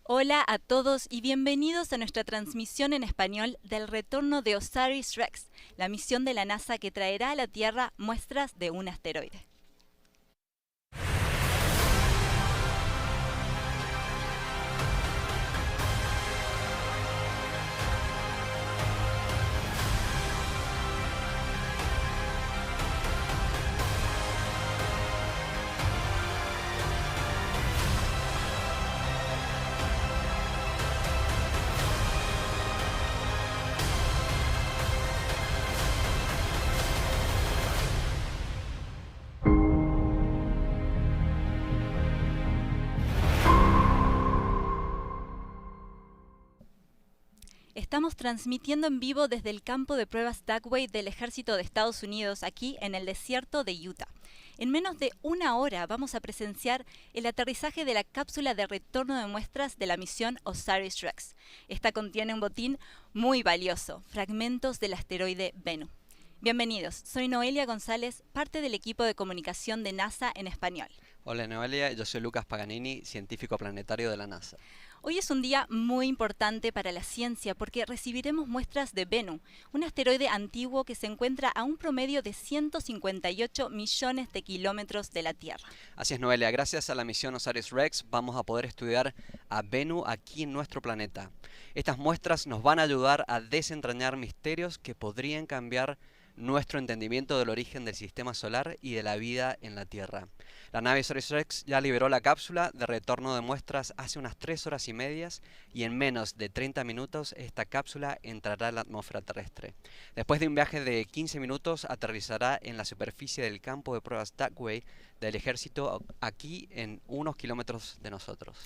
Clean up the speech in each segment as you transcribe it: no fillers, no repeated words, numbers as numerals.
Hola a todos y bienvenidos a nuestra transmisión en español del retorno de OSIRIS-REx, la misión de la NASA que traerá a la Tierra muestras de un asteroide. Estamos transmitiendo en vivo desde el campo de pruebas Dugway del Ejército de Estados Unidos, aquí en el desierto de Utah. En menos de una hora vamos a presenciar el aterrizaje de la cápsula de retorno de muestras de la misión OSIRIS-REx. Esta contiene un botín muy valioso, fragmentos del asteroide Bennu. Bienvenidos, soy Noelia González, parte del equipo de comunicación de NASA en español. Hola Noelia, yo soy Lucas Paganini, científico planetario de la NASA. Hoy es un día muy importante para la ciencia porque recibiremos muestras de Bennu, un asteroide antiguo que se encuentra a un promedio de 158 millones de kilómetros de la Tierra. Así es Noelia, gracias a la misión OSIRIS-REx vamos a poder estudiar a Bennu aquí en nuestro planeta. Estas muestras nos van a ayudar a desentrañar misterios que podrían cambiar nuestro entendimiento del origen del sistema solar y de la vida en la Tierra. La nave OSIRIS-REx ya liberó la cápsula de retorno de muestras hace unas 3 horas y media y en menos de 30 minutos esta cápsula entrará a la atmósfera terrestre. Después de un viaje de 15 minutos aterrizará en la superficie del campo de pruebas Dugway del ejército aquí en unos kilómetros de nosotros.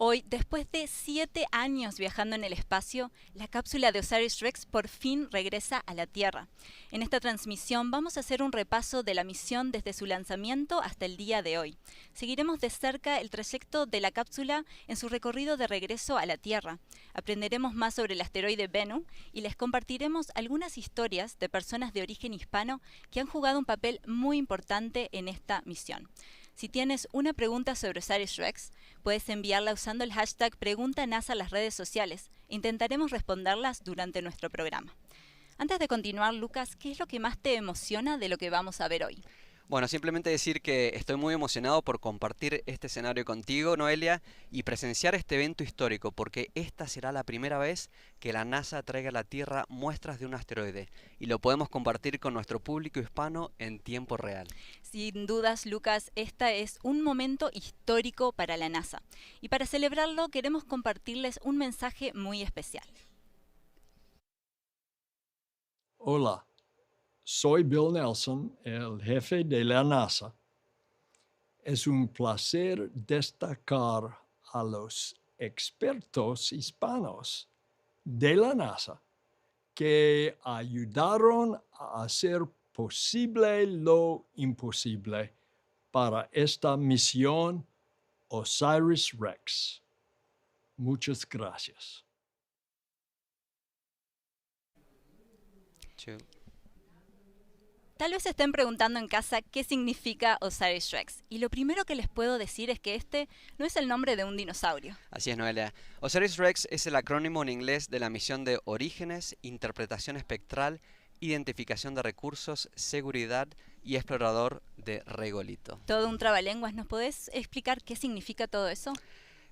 Hoy, después de 7 años viajando en el espacio, la cápsula de OSIRIS-REx por fin regresa a la Tierra. En esta transmisión vamos a hacer un repaso de la misión desde su lanzamiento hasta el día de hoy. Seguiremos de cerca el trayecto de la cápsula en su recorrido de regreso a la Tierra. Aprenderemos más sobre el asteroide Bennu y les compartiremos algunas historias de personas de origen hispano que han jugado un papel muy importante en esta misión. Si tienes una pregunta sobre OSIRIS-REx, puedes enviarla usando el hashtag PreguntaNASA en las redes sociales. Intentaremos responderlas durante nuestro programa. Antes de continuar, Lucas, ¿qué es lo que más te emociona de lo que vamos a ver hoy? Bueno, simplemente decir que estoy muy emocionado por compartir este escenario contigo, Noelia, y presenciar este evento histórico, porque esta será la primera vez que la NASA traiga a la Tierra muestras de un asteroide, y lo podemos compartir con nuestro público hispano en tiempo real. Sin dudas, Lucas, este es un momento histórico para la NASA. Y para celebrarlo queremos compartirles un mensaje muy especial. Hola, soy Bill Nelson, el jefe de la NASA. Es un placer destacar a los expertos hispanos de la NASA que ayudaron a hacer posible lo imposible para esta misión OSIRIS-REx. Muchas gracias. Tal vez se estén preguntando en casa qué significa OSIRIS-REx. Y lo primero que les puedo decir es que este no es el nombre de un dinosaurio. Así es, Noelia. OSIRIS-REx es el acrónimo en inglés de la misión de Orígenes, Interpretación Espectral, Identificación de Recursos, Seguridad y Explorador de Regolito. Todo un trabalenguas. ¿Nos podés explicar qué significa todo eso?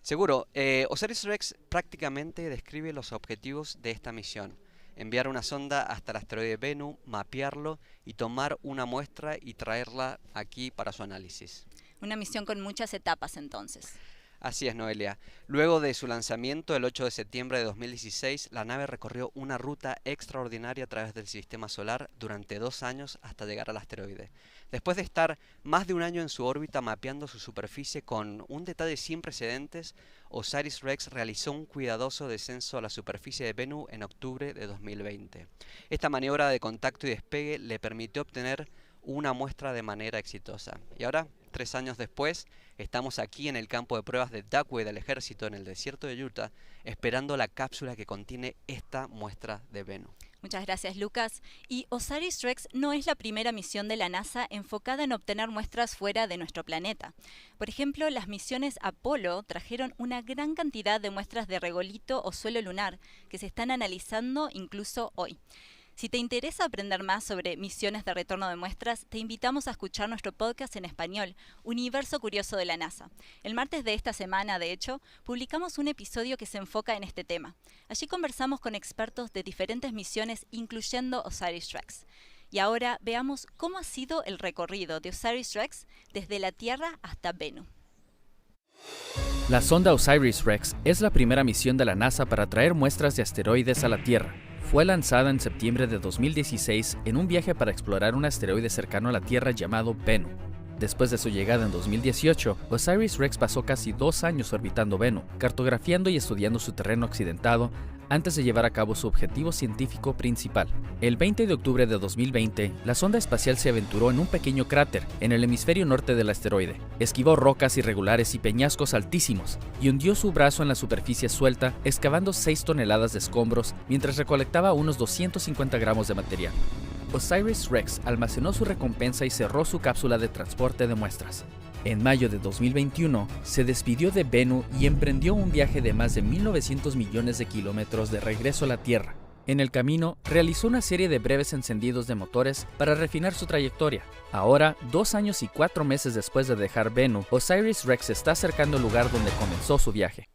Seguro. OSIRIS-REx prácticamente describe los objetivos de esta misión. Enviar una sonda hasta el asteroide Bennu, mapearlo y tomar una muestra y traerla aquí para su análisis. Una misión con muchas etapas entonces. Así es, Noelia. Luego de su lanzamiento el 8 de septiembre de 2016, la nave recorrió una ruta extraordinaria a través del sistema solar durante 2 años hasta llegar al asteroide. Después de estar más de un año en su órbita mapeando su superficie con un detalle sin precedentes, OSIRIS-REx realizó un cuidadoso descenso a la superficie de Bennu en octubre de 2020. Esta maniobra de contacto y despegue le permitió obtener una muestra de manera exitosa. Y ahora, 3 años después, estamos aquí en el campo de pruebas de Dugway del ejército en el desierto de Utah, esperando la cápsula que contiene esta muestra de Bennu. Muchas gracias, Lucas. Y OSIRIS-REx no es la primera misión de la NASA enfocada en obtener muestras fuera de nuestro planeta. Por ejemplo, las misiones Apolo trajeron una gran cantidad de muestras de regolito o suelo lunar que se están analizando incluso hoy. Si te interesa aprender más sobre misiones de retorno de muestras, te invitamos a escuchar nuestro podcast en español, Universo Curioso de la NASA. El martes de esta semana, de hecho, publicamos un episodio que se enfoca en este tema. Allí conversamos con expertos de diferentes misiones, incluyendo OSIRIS-REx. Y ahora veamos cómo ha sido el recorrido de OSIRIS-REx desde la Tierra hasta Bennu. La sonda OSIRIS-REx es la primera misión de la NASA para traer muestras de asteroides a la Tierra. Fue lanzada en septiembre de 2016 en un viaje para explorar un asteroide cercano a la Tierra llamado Bennu. Después de su llegada en 2018, OSIRIS-REx pasó casi 2 años orbitando Bennu, cartografiando y estudiando su terreno accidentado antes de llevar a cabo su objetivo científico principal. El 20 de octubre de 2020, la sonda espacial se aventuró en un pequeño cráter en el hemisferio norte del asteroide, esquivó rocas irregulares y peñascos altísimos y hundió su brazo en la superficie suelta, excavando 6 toneladas de escombros mientras recolectaba unos 250 gramos de material. OSIRIS-REx almacenó su recompensa y cerró su cápsula de transporte de muestras. En mayo de 2021, se despidió de Bennu y emprendió un viaje de más de 1.900 millones de kilómetros de regreso a la Tierra. En el camino, realizó una serie de breves encendidos de motores para refinar su trayectoria. Ahora, 2 años y 4 meses después de dejar Bennu, OSIRIS-REx está acercando el lugar donde comenzó su viaje.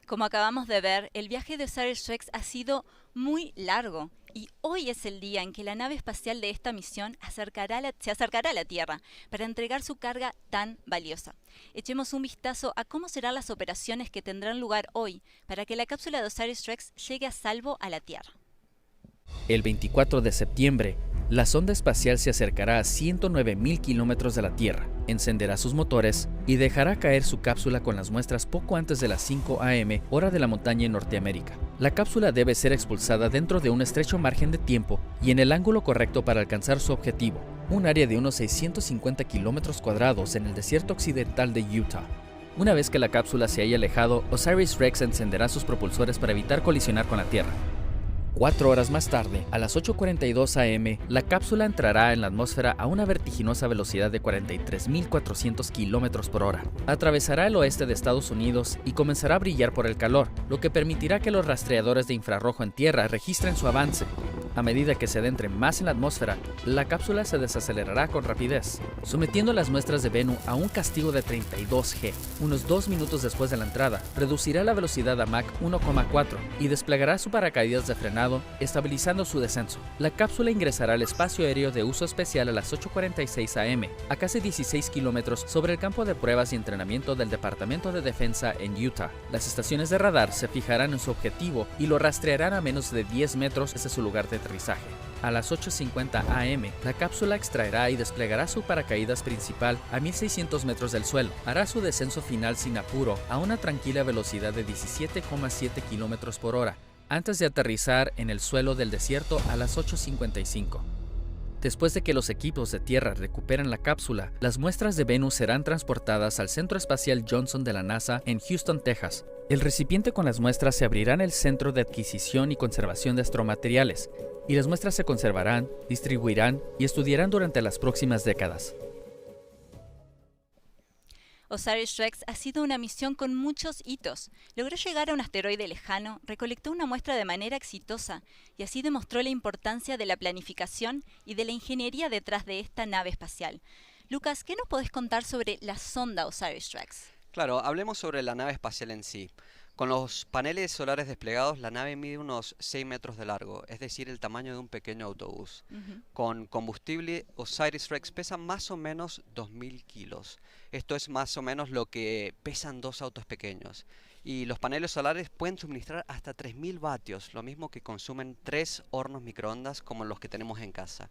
Como acabamos de ver, el viaje de OSIRIS-REx ha sido muy largo y hoy es el día en que la nave espacial de esta misión se acercará a la Tierra para entregar su carga tan valiosa. Echemos un vistazo a cómo serán las operaciones que tendrán lugar hoy para que la cápsula de OSIRIS-REx llegue a salvo a la Tierra. El 24 de septiembre, la sonda espacial se acercará a 109.000 kilómetros de la Tierra, encenderá sus motores y dejará caer su cápsula con las muestras poco antes de las 5 a.m., hora de la montaña en Norteamérica. La cápsula debe ser expulsada dentro de un estrecho margen de tiempo y en el ángulo correcto para alcanzar su objetivo, un área de unos 650 kilómetros cuadrados en el desierto occidental de Utah. Una vez que la cápsula se haya alejado, OSIRIS-REx encenderá sus propulsores para evitar colisionar con la Tierra. 4 horas más tarde, a las 8:42 am, la cápsula entrará en la atmósfera a una vertiginosa velocidad de 43.400 km por hora. Atravesará el oeste de Estados Unidos y comenzará a brillar por el calor, lo que permitirá que los rastreadores de infrarrojo en tierra registren su avance. A medida que se adentre más en la atmósfera, la cápsula se desacelerará con rapidez, sometiendo las muestras de Bennu a un castigo de 32 G. Unos 2 minutos después de la entrada, reducirá la velocidad a Mach 1,4 y desplegará su paracaídas de frenado, estabilizando su descenso. La cápsula ingresará al espacio aéreo de uso especial a las 8:46 am, a casi 16 kilómetros sobre el campo de pruebas y entrenamiento del Departamento de Defensa en Utah. Las estaciones de radar se fijarán en su objetivo y lo rastrearán a menos de 10 metros desde su lugar de aterrizaje. A las 8:50 am, la cápsula extraerá y desplegará su paracaídas principal a 1.600 metros del suelo. Hará su descenso final sin apuro a una tranquila velocidad de 17,7 kilómetros por hora, antes de aterrizar en el suelo del desierto a las 8:55. Después de que los equipos de tierra recuperen la cápsula, las muestras de Bennu serán transportadas al Centro Espacial Johnson de la NASA en Houston, Texas. El recipiente con las muestras se abrirá en el Centro de Adquisición y Conservación de Astromateriales, y las muestras se conservarán, distribuirán y estudiarán durante las próximas décadas. OSIRIS-REx ha sido una misión con muchos hitos. Logró llegar a un asteroide lejano, recolectó una muestra de manera exitosa y así demostró la importancia de la planificación y de la ingeniería detrás de esta nave espacial. Lucas, ¿qué nos podés contar sobre la sonda OSIRIS-REx? Claro, hablemos sobre la nave espacial en sí. Con los paneles solares desplegados, la nave mide unos 6 metros de largo, es decir, el tamaño de un pequeño autobús. Con combustible, OSIRIS-REx pesa más o menos 2.000 kilos. Esto es más o menos lo que pesan 2 autos pequeños. Y los paneles solares pueden suministrar hasta 3.000 vatios, lo mismo que consumen 3 hornos microondas como los que tenemos en casa.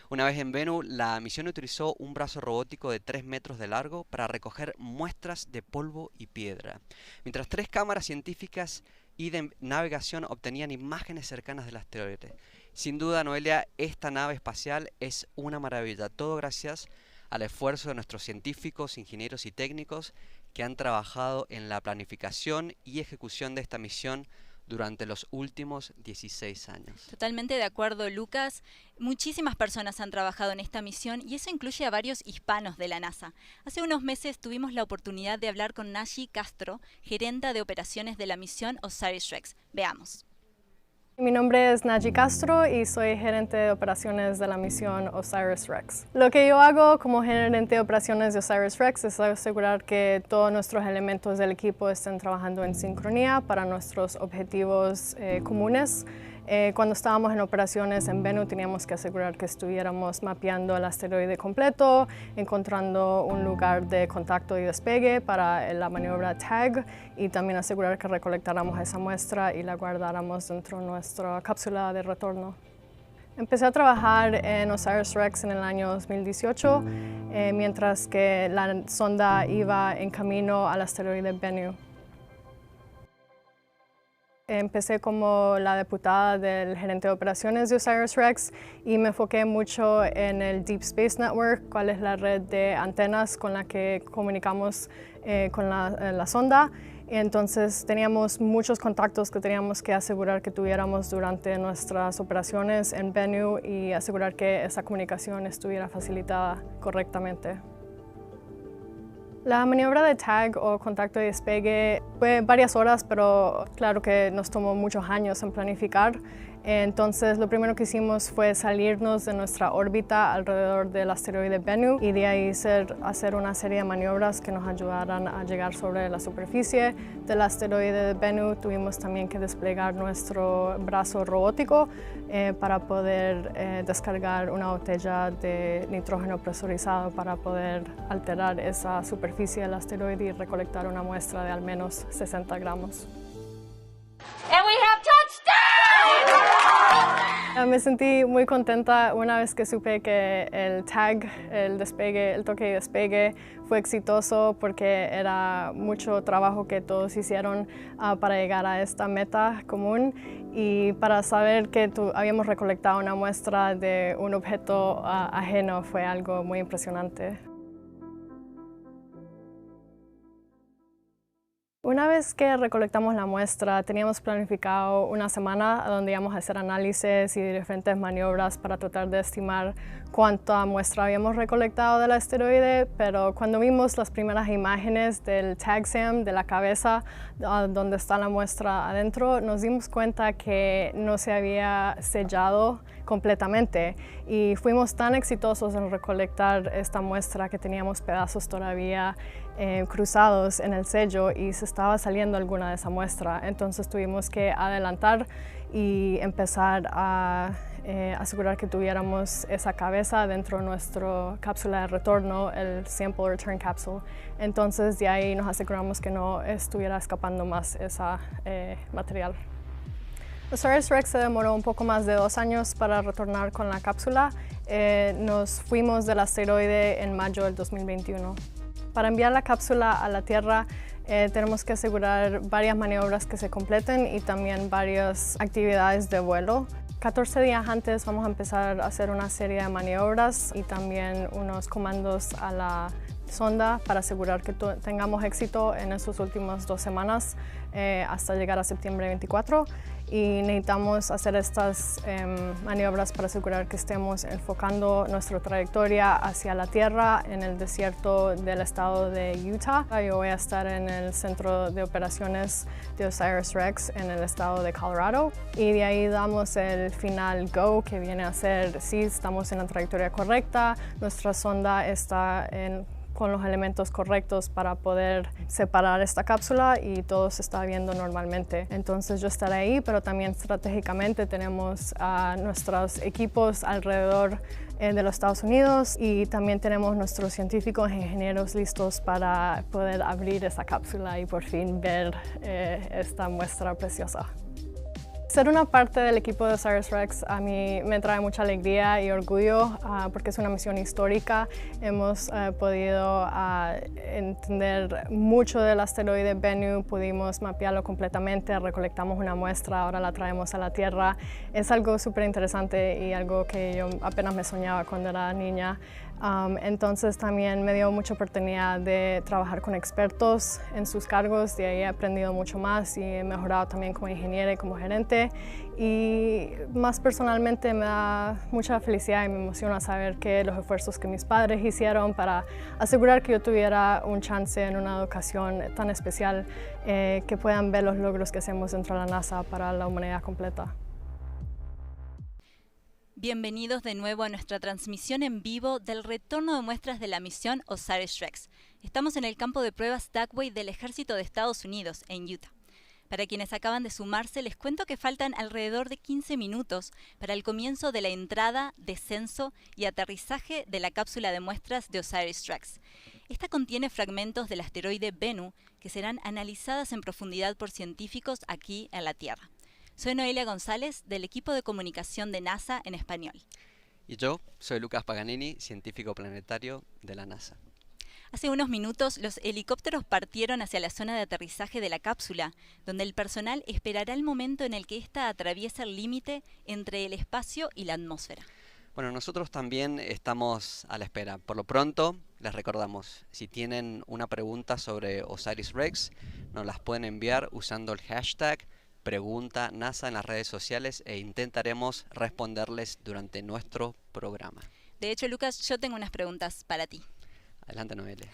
Una vez en Bennu, la misión utilizó un brazo robótico de 3 metros de largo para recoger muestras de polvo y piedra, mientras 3 cámaras científicas y de navegación obtenían imágenes cercanas del asteroide. Sin duda, Noelia, esta nave espacial es una maravilla, todo gracias al esfuerzo de nuestros científicos, ingenieros y técnicos que han trabajado en la planificación y ejecución de esta misión durante los últimos 16 años. Totalmente de acuerdo, Lucas. Muchísimas personas han trabajado en esta misión y eso incluye a varios hispanos de la NASA. Hace unos meses tuvimos la oportunidad de hablar con Naji Castro, gerenta de operaciones de la misión OSIRIS-REx. Veamos. Mi nombre es Naji Castro y soy gerente de operaciones de la misión OSIRIS-REx. Lo que yo hago como gerente de operaciones de OSIRIS-REx es asegurar que todos nuestros elementos del equipo estén trabajando en sincronía para nuestros objetivos comunes. Cuando estábamos en operaciones en Bennu teníamos que asegurar que estuviéramos mapeando el asteroide completo, encontrando un lugar de contacto y despegue para la maniobra TAG y también asegurar que recolectáramos esa muestra y la guardáramos dentro de nuestra cápsula de retorno. Empecé a trabajar en OSIRIS-REx en el año 2018, mientras que la sonda iba en camino al asteroide Bennu. Empecé como la diputada del gerente de operaciones de OSIRIS-REx y me enfoqué mucho en el Deep Space Network, cuál es la red de antenas con la que comunicamos con la sonda. Entonces teníamos muchos contactos que teníamos que asegurar que tuviéramos durante nuestras operaciones en Bennu y asegurar que esa comunicación estuviera facilitada correctamente. La maniobra de TAG o contacto de despegue fue varias horas, pero claro que nos tomó muchos años en planificar. Entonces lo primero que hicimos fue salirnos de nuestra órbita alrededor del asteroide Bennu y de ahí hacer una serie de maniobras que nos ayudaran a llegar sobre la superficie del asteroide de Bennu. Tuvimos también que desplegar nuestro brazo robótico para poder descargar una botella de nitrógeno presurizado para poder alterar esa superficie del asteroide y recolectar una muestra de al menos 60 gramos. And we have touchdown! Me sentí muy contenta una vez que supe que el TAG, el toque y despegue, fue exitoso porque era mucho trabajo que todos hicieron para llegar a esta meta común y para saber que habíamos recolectado una muestra de un objeto ajeno fue algo muy impresionante. Una vez que recolectamos la muestra, teníamos planificado una semana donde íbamos a hacer análisis y diferentes maniobras para tratar de estimar cuánta muestra habíamos recolectado del asteroide, pero cuando vimos las primeras imágenes del TAG-SAM, de la cabeza donde está la muestra adentro, nos dimos cuenta que no se había sellado completamente y fuimos tan exitosos en recolectar esta muestra que teníamos pedazos todavía cruzados en el sello y se estaba saliendo alguna de esa muestra. Entonces tuvimos que adelantar y empezar a asegurar que tuviéramos esa cabeza dentro de nuestra cápsula de retorno, el Sample Return Capsule. Entonces de ahí nos aseguramos que no estuviera escapando más ese material. OSIRIS-REx se demoró un poco más de 2 años para retornar con la cápsula. Nos fuimos del asteroide en mayo del 2021. Para enviar la cápsula a la Tierra tenemos que asegurar varias maniobras que se completen y también varias actividades de vuelo. 14 días antes vamos a empezar a hacer una serie de maniobras y también unos comandos a la sonda para asegurar que tengamos éxito en esas últimas 2 semanas hasta llegar a septiembre 24 y necesitamos hacer estas maniobras para asegurar que estemos enfocando nuestra trayectoria hacia la Tierra en el desierto del estado de Utah. Yo voy a estar en el centro de operaciones de OSIRIS-REx en el estado de Colorado y de ahí damos el final go que viene a ser si estamos en la trayectoria correcta, nuestra sonda está con los elementos correctos para poder separar esta cápsula y todo se está viendo normalmente. Entonces yo estaré ahí, pero también estratégicamente tenemos a nuestros equipos alrededor de los Estados Unidos y también tenemos nuestros científicos e ingenieros listos para poder abrir esa cápsula y por fin ver esta muestra preciosa. Ser una parte del equipo de OSIRIS-REx a mí me trae mucha alegría y orgullo porque es una misión histórica. Hemos podido entender mucho del asteroide Bennu, pudimos mapearlo completamente, recolectamos una muestra, ahora la traemos a la Tierra. Es algo súper interesante y algo que yo apenas me soñaba cuando era niña. Entonces también me dio mucha oportunidad de trabajar con expertos en sus cargos, de ahí he aprendido mucho más y he mejorado también como ingeniera y como gerente. Y más personalmente me da mucha felicidad y me emociona saber que los esfuerzos que mis padres hicieron para asegurar que yo tuviera un chance en una educación tan especial, que puedan ver los logros que hacemos dentro de la NASA para la humanidad completa. Bienvenidos de nuevo a nuestra transmisión en vivo del retorno de muestras de la misión OSIRIS-REx. Estamos en el campo de pruebas Dugway del Ejército de Estados Unidos, en Utah. Para quienes acaban de sumarse, les cuento que faltan alrededor de 15 minutos para el comienzo de la entrada, descenso y aterrizaje de la cápsula de muestras de OSIRIS-REx. Esta contiene fragmentos del asteroide Bennu que serán analizadas en profundidad por científicos aquí en la Tierra. Soy Noelia González, del equipo de comunicación de NASA en español. Y yo soy Lucas Paganini, científico planetario de la NASA. Hace unos minutos, los helicópteros partieron hacia la zona de aterrizaje de la cápsula, donde el personal esperará el momento en el que ésta atraviesa el límite entre el espacio y la atmósfera. Bueno, nosotros también estamos a la espera. Por lo pronto, les recordamos, si tienen una pregunta sobre OSIRIS-REx, nos las pueden enviar usando el hashtag Pregunta NASA en las redes sociales e intentaremos responderles durante nuestro programa. De hecho, Lucas, yo tengo unas preguntas para ti. Adelante, Noelia.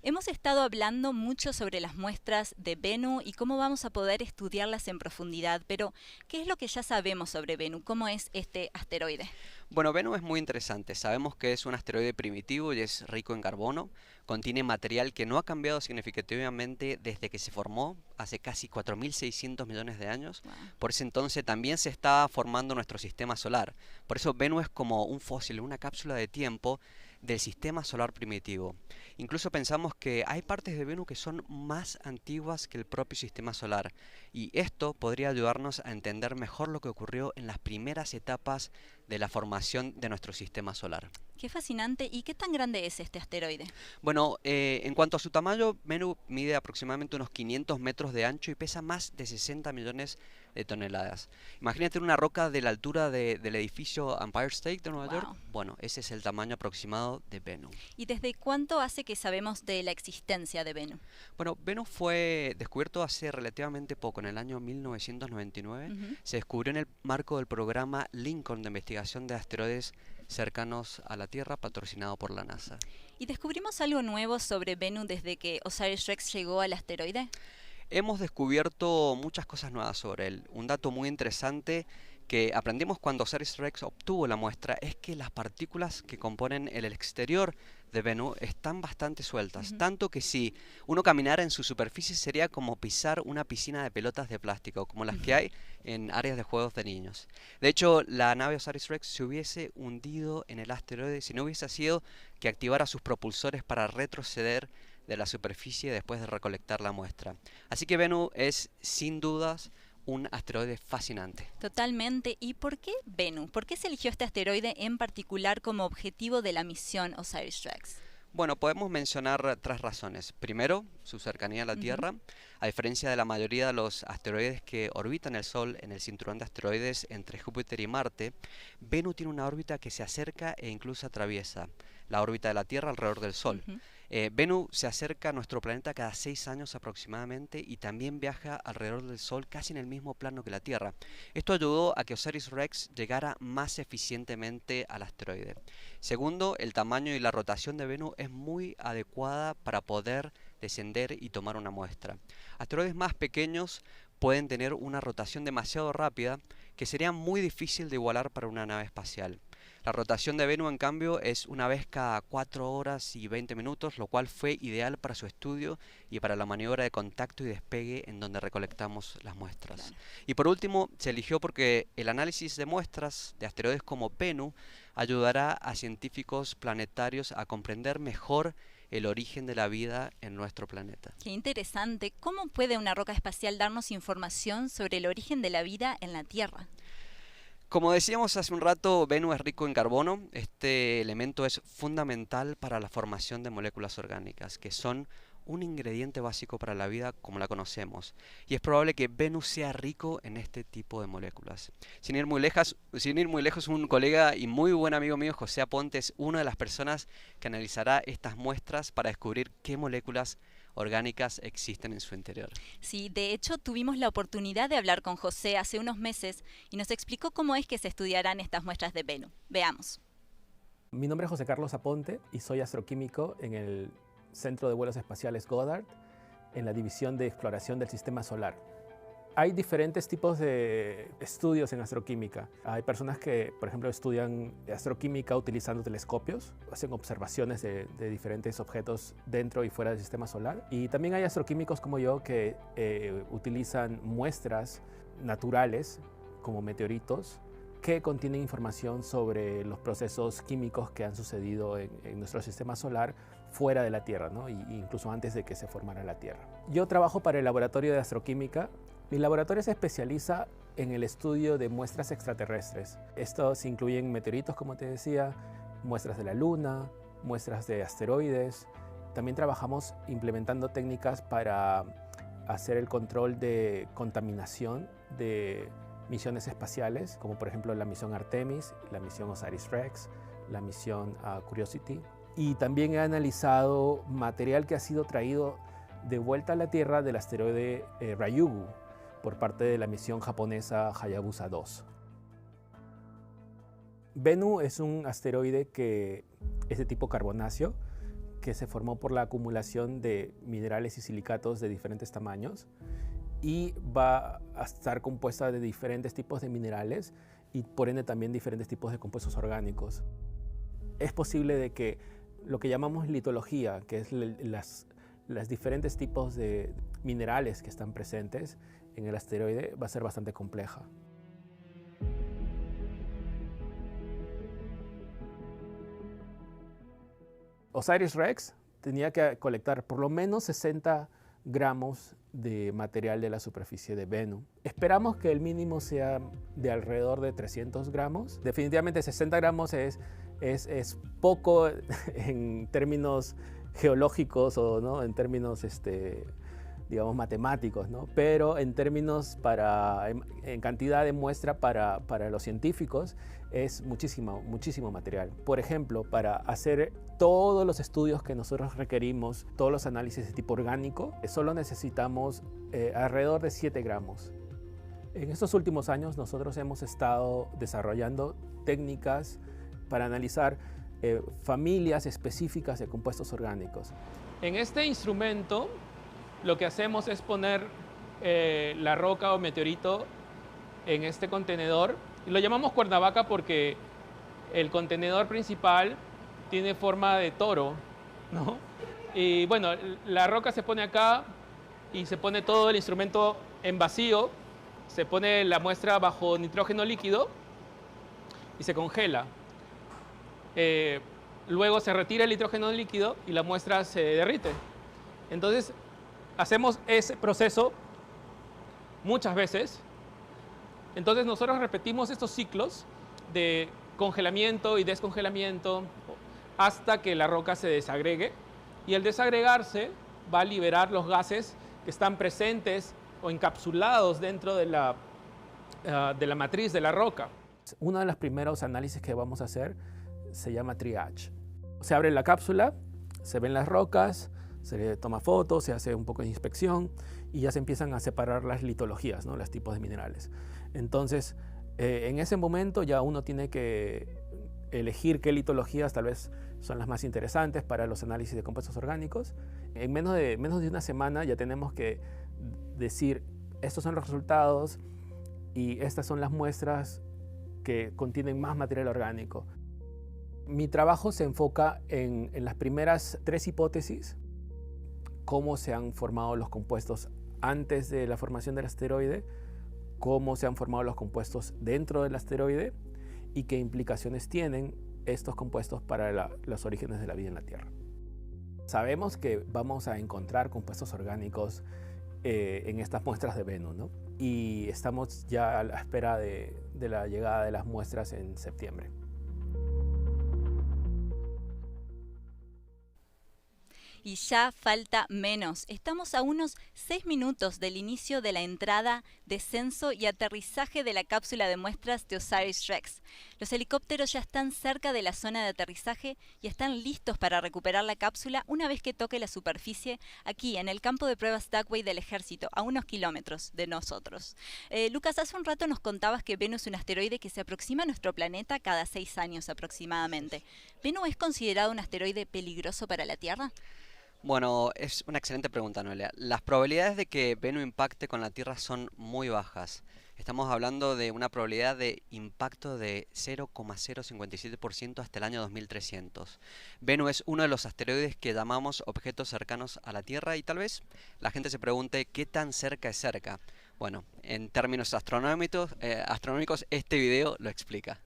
Hemos estado hablando mucho sobre las muestras de Bennu y cómo vamos a poder estudiarlas en profundidad, pero ¿qué es lo que ya sabemos sobre Bennu? ¿Cómo es este asteroide? Bueno, Bennu es muy interesante. Sabemos que es un asteroide primitivo y es rico en carbono. Contiene material que no ha cambiado significativamente desde que se formó, hace casi 4.600 millones de años. Wow. Por ese entonces también se está formando nuestro sistema solar. Por eso Bennu es como un fósil, una cápsula de tiempo del sistema solar primitivo. Incluso pensamos que hay partes de Bennu que son más antiguas que el propio sistema solar, y esto podría ayudarnos a entender mejor lo que ocurrió en las primeras etapas de la formación de nuestro sistema solar. Qué fascinante. ¿Y qué tan grande es este asteroide? Bueno, en cuanto a su tamaño, Bennu mide aproximadamente unos 500 metros de ancho y pesa más de 60 millones de toneladas. Imagínate una roca de la altura del edificio Empire State de Nueva York. Bueno, ese es el tamaño aproximado de Bennu. ¿Y desde cuánto hace que sabemos de la existencia de Bennu? Bueno, Bennu fue descubierto hace relativamente poco, en el año 1999. Se descubrió en el marco del programa Lincoln de investigación de asteroides cercanos a la Tierra, patrocinado por la NASA. ¿Y descubrimos algo nuevo sobre Bennu desde que OSIRIS-REx llegó al asteroide? Hemos descubierto muchas cosas nuevas sobre él. Un dato muy interesante que aprendimos cuando OSIRIS-REx obtuvo la muestra es que las partículas que componen el exterior de Bennu están bastante sueltas, tanto que si uno caminara en su superficie sería como pisar una piscina de pelotas de plástico, como las que hay en áreas de juegos de niños. De hecho, la nave OSIRIS-REx se hubiese hundido en el asteroide si no hubiese sido que activara sus propulsores para retroceder de la superficie después de recolectar la muestra. Así que Bennu es, sin dudas, un asteroide fascinante. Totalmente. ¿Y por qué Bennu? ¿Por qué se eligió este asteroide en particular como objetivo de la misión OSIRIS-REx? Bueno, podemos mencionar 3 razones. Primero, su cercanía a la Tierra. A diferencia de la mayoría de los asteroides que orbitan el Sol en el cinturón de asteroides entre Júpiter y Marte, Bennu tiene una órbita que se acerca e incluso atraviesa la órbita de la Tierra alrededor del Sol. Bennu se acerca a nuestro planeta cada 6 años aproximadamente y también viaja alrededor del Sol casi en el mismo plano que la Tierra. Esto ayudó a que OSIRIS-REx llegara más eficientemente al asteroide. Segundo, el tamaño y la rotación de Bennu es muy adecuada para poder descender y tomar una muestra. Asteroides más pequeños pueden tener una rotación demasiado rápida que sería muy difícil de igualar para una nave espacial. La rotación de Bennu, en cambio, es una vez cada 4 horas y 20 minutos, lo cual fue ideal para su estudio y para la maniobra de contacto y despegue en donde recolectamos las muestras. Claro. Y por último, se eligió porque el análisis de muestras de asteroides como Bennu ayudará a científicos planetarios a comprender mejor el origen de la vida en nuestro planeta. Qué interesante. ¿Cómo puede una roca espacial darnos información sobre el origen de la vida en la Tierra? Como decíamos hace un rato, Bennu es rico en carbono. Este elemento es fundamental para la formación de moléculas orgánicas, que son un ingrediente básico para la vida como la conocemos, y es probable que Venus sea rico en este tipo de moléculas. Sin ir muy lejos, un colega y muy buen amigo mío, José Aponte, es una de las personas que analizará estas muestras para descubrir qué moléculas orgánicas existen en su interior. Sí, de hecho tuvimos la oportunidad de hablar con José hace unos meses y nos explicó cómo es que se estudiarán estas muestras de Venus. Veamos. Mi nombre es José Carlos Aponte y soy astroquímico en el Centro de Vuelos Espaciales Goddard, en la División de Exploración del Sistema Solar. Hay diferentes tipos de estudios en astroquímica. Hay personas que, por ejemplo, estudian astroquímica utilizando telescopios, hacen observaciones de diferentes objetos dentro y fuera del sistema solar. Y también hay astroquímicos como yo que utilizan muestras naturales, como meteoritos, que contienen información sobre los procesos químicos que han sucedido en nuestro sistema solar fuera de la Tierra, ¿no? Incluso antes de que se formara la Tierra. Yo trabajo para el Laboratorio de Astroquímica. Mi laboratorio se especializa en el estudio de muestras extraterrestres. Estos incluyen meteoritos, como te decía, muestras de la Luna, muestras de asteroides. También trabajamos implementando técnicas para hacer el control de contaminación de misiones espaciales, como por ejemplo la misión Artemis, la misión OSIRIS-REx, la misión Curiosity. Y también he analizado material que ha sido traído de vuelta a la Tierra del asteroide Ryugu por parte de la misión japonesa Hayabusa 2. Bennu es un asteroide que es de tipo carbonáceo, que se formó por la acumulación de minerales y silicatos de diferentes tamaños y va a estar compuesta de diferentes tipos de minerales y por ende también diferentes tipos de compuestos orgánicos. Es posible de que lo que llamamos litología, que es las diferentes tipos de minerales que están presentes en el asteroide, va a ser bastante compleja. OSIRIS-REx tenía que colectar por lo menos 60 gramos de material de la superficie de Bennu. Esperamos que el mínimo sea de alrededor de 300 gramos. Definitivamente 60 gramos es poco en términos geológicos o ¿no? en términos digamos matemáticos, ¿no? Pero en términos en cantidad de muestra para los científicos es muchísimo material. Por ejemplo, para hacer todos los estudios que nosotros requerimos, todos los análisis de tipo orgánico, solo necesitamos alrededor de 7 gramos. En estos últimos años nosotros hemos estado desarrollando técnicas para analizar familias específicas de compuestos orgánicos. En este instrumento lo que hacemos es poner la roca o meteorito en este contenedor. Y lo llamamos cuernavaca porque el contenedor principal tiene forma de toro, ¿no? Y bueno, la roca se pone acá y se pone todo el instrumento en vacío. Se pone la muestra bajo nitrógeno líquido y se congela. Luego se retira el nitrógeno líquido y la muestra se derrite. Entonces, hacemos ese proceso muchas veces. Entonces, nosotros repetimos estos ciclos de congelamiento y descongelamiento hasta que la roca se desagregue. Y al desagregarse, va a liberar los gases que están presentes o encapsulados dentro de la matriz de la roca. Uno de los primeros análisis que vamos a hacer se llama triage. Se abre la cápsula, se ven las rocas, se le toma fotos, se hace un poco de inspección y ya se empiezan a separar las litologías, ¿no? Los tipos de minerales. Entonces, en ese momento ya uno tiene que elegir qué litologías tal vez son las más interesantes para los análisis de compuestos orgánicos. En menos de una semana ya tenemos que decir, estos son los resultados y estas son las muestras que contienen más material orgánico. Mi trabajo se enfoca en las primeras 3 hipótesis, cómo se han formado los compuestos antes de la formación del asteroide, cómo se han formado los compuestos dentro del asteroide y qué implicaciones tienen estos compuestos para los orígenes de la vida en la Tierra. Sabemos que vamos a encontrar compuestos orgánicos en estas muestras de Bennu, ¿no? Y estamos ya a la espera de la llegada de las muestras en septiembre. Y ya falta menos. Estamos a unos 6 minutos del inicio de la entrada, descenso y aterrizaje de la cápsula de muestras de OSIRIS-REx. Los helicópteros ya están cerca de la zona de aterrizaje y están listos para recuperar la cápsula una vez que toque la superficie aquí en el campo de pruebas Dugway del Ejército, a unos kilómetros de nosotros. Lucas, hace un rato nos contabas que Bennu es un asteroide que se aproxima a nuestro planeta cada 6 años aproximadamente. ¿Bennu es considerado un asteroide peligroso para la Tierra? Bueno, es una excelente pregunta, Noelia. Las probabilidades de que Bennu impacte con la Tierra son muy bajas. Estamos hablando de una probabilidad de impacto de 0,057% hasta el año 2300. Bennu es uno de los asteroides que llamamos objetos cercanos a la Tierra y tal vez la gente se pregunte qué tan cerca es cerca. Bueno, en términos astronómicos, este video lo explica.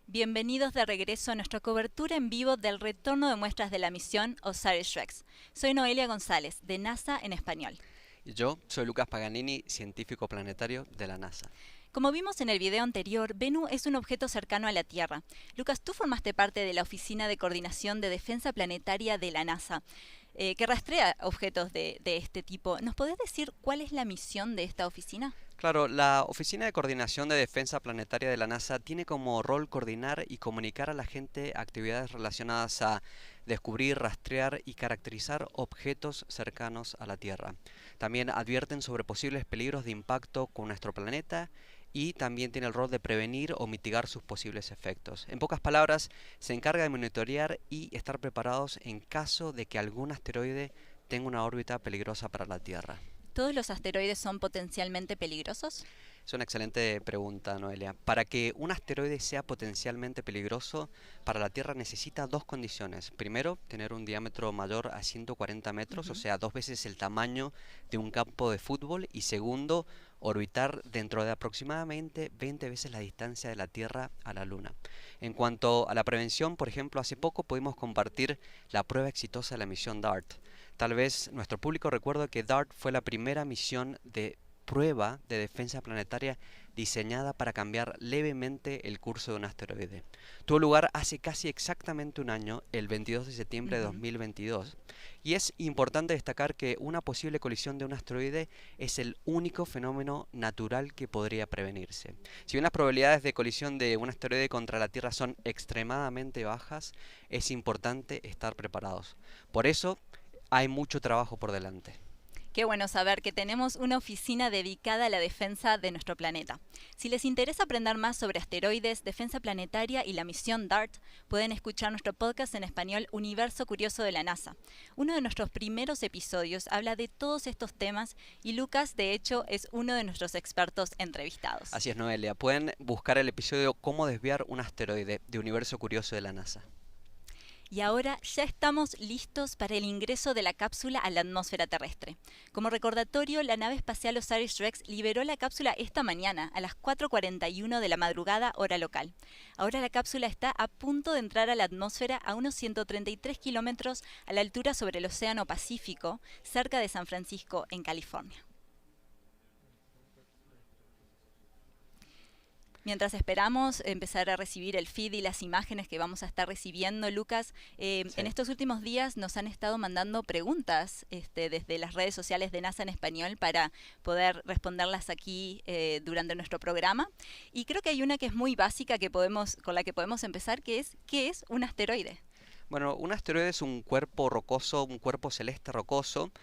Bienvenidos de regreso a nuestra cobertura en vivo del retorno de muestras de la misión OSIRIS-REx. Soy Noelia González, de NASA en español. Y yo soy Lucas Paganini, científico planetario de la NASA. Como vimos en el video anterior, Bennu es un objeto cercano a la Tierra. Lucas, tú formaste parte de la Oficina de Coordinación de Defensa Planetaria de la NASA, que rastrea objetos de este tipo. ¿Nos podés decir cuál es la misión de esta oficina? Claro, la Oficina de Coordinación de Defensa Planetaria de la NASA tiene como rol coordinar y comunicar a la gente actividades relacionadas a descubrir, rastrear y caracterizar objetos cercanos a la Tierra. También advierten sobre posibles peligros de impacto con nuestro planeta y también tiene el rol de prevenir o mitigar sus posibles efectos. En pocas palabras, se encarga de monitorear y estar preparados en caso de que algún asteroide tenga una órbita peligrosa para la Tierra. ¿Todos los asteroides son potencialmente peligrosos? Es una excelente pregunta, Noelia. Para que un asteroide sea potencialmente peligroso para la Tierra necesita dos condiciones. Primero, tener un diámetro mayor a 140 metros, o sea, 2 veces el tamaño de un campo de fútbol. Y segundo, orbitar dentro de aproximadamente 20 veces la distancia de la Tierra a la Luna. En cuanto a la prevención, por ejemplo, hace poco pudimos compartir la prueba exitosa de la misión DART. Tal vez nuestro público recuerde que DART fue la primera misión de prueba de defensa planetaria diseñada para cambiar levemente el curso de un asteroide. Tuvo lugar hace casi exactamente un año, el 22 de septiembre de 2022. Y es importante destacar que una posible colisión de un asteroide es el único fenómeno natural que podría prevenirse. Si bien las probabilidades de colisión de un asteroide contra la Tierra son extremadamente bajas, es importante estar preparados. Por eso, hay mucho trabajo por delante. Qué bueno saber que tenemos una oficina dedicada a la defensa de nuestro planeta. Si les interesa aprender más sobre asteroides, defensa planetaria y la misión DART, pueden escuchar nuestro podcast en español Universo Curioso de la NASA. Uno de nuestros primeros episodios habla de todos estos temas y Lucas, de hecho, es uno de nuestros expertos entrevistados. Así es, Noelia. Pueden buscar el episodio Cómo desviar un asteroide de Universo Curioso de la NASA. Y ahora ya estamos listos para el ingreso de la cápsula a la atmósfera terrestre. Como recordatorio, la nave espacial OSIRIS-REx liberó la cápsula esta mañana a las 4:41 de la madrugada, hora local. Ahora la cápsula está a punto de entrar a la atmósfera a unos 133 kilómetros a la altura sobre el Océano Pacífico, cerca de San Francisco, en California. Mientras esperamos empezar a recibir el feed y las imágenes que vamos a estar recibiendo, Lucas, Sí. en estos últimos días nos han estado mandando preguntas desde las redes sociales de NASA en español para poder responderlas aquí durante nuestro programa. Y creo que hay una que es muy básica con la que podemos empezar, que es ¿qué es un asteroide? Bueno, un asteroide es un cuerpo rocoso, un cuerpo celeste rocoso.